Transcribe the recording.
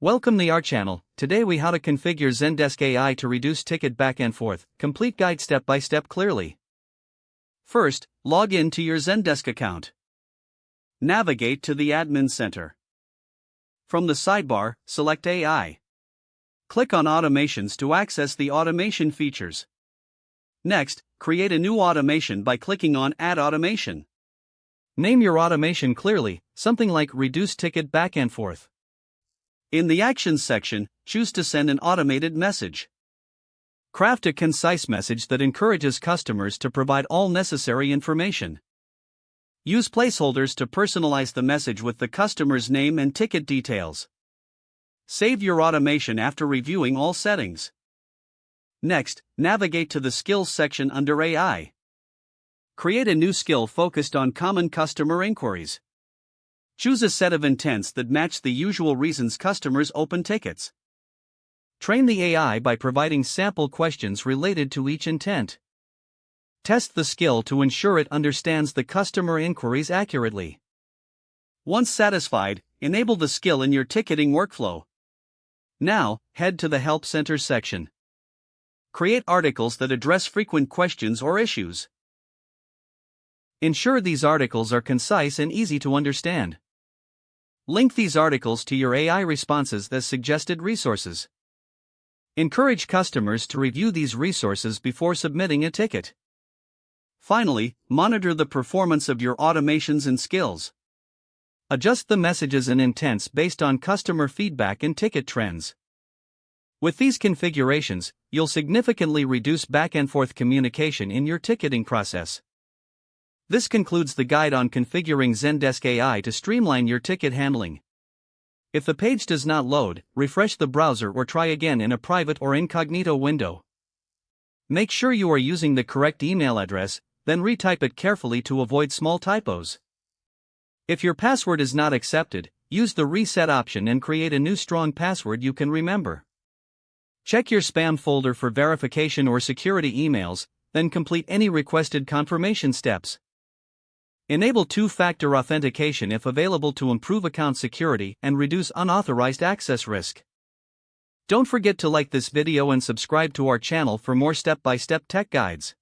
Welcome to our channel. Today we how to configure Zendesk AI to reduce ticket back and forth. Complete guide step by step clearly. First, log in to your Zendesk account. Navigate to the Admin Center. From the sidebar, select AI. Click on Automations to access the automation features. Next, create a new automation by clicking on Add Automation. Name your automation clearly, something like Reduce Ticket Back and Forth. In the Actions section, choose to send an automated message. Craft a concise message that encourages customers to provide all necessary information. Use placeholders to personalize the message with the customer's name and ticket details. Save your automation after reviewing all settings. Next, navigate to the Skills section under AI. Create a new skill focused on common customer inquiries. Choose a set of intents that match the usual reasons customers open tickets. Train the AI by providing sample questions related to each intent. Test the skill to ensure it understands the customer inquiries accurately. Once satisfied, enable the skill in your ticketing workflow. Now, head to the Help Center section. Create articles that address frequent questions or issues. Ensure these articles are concise and easy to understand. Link these articles to your AI responses as suggested resources. Encourage customers to review these resources before submitting a ticket. Finally, monitor the performance of your automations and skills. Adjust the messages and intents based on customer feedback and ticket trends. With these configurations, you'll significantly reduce back and forth communication in your ticketing process. This concludes the guide on configuring Zendesk AI to streamline your ticket handling. If the page does not load, refresh the browser or try again in a private or incognito window. Make sure you are using the correct email address, then retype it carefully to avoid small typos. If your password is not accepted, use the reset option and create a new strong password you can remember. Check your spam folder for verification or security emails, then complete any requested confirmation steps. Enable two-factor authentication if available to improve account security and reduce unauthorized access risk. Don't forget to like this video and subscribe to our channel for more step-by-step tech guides.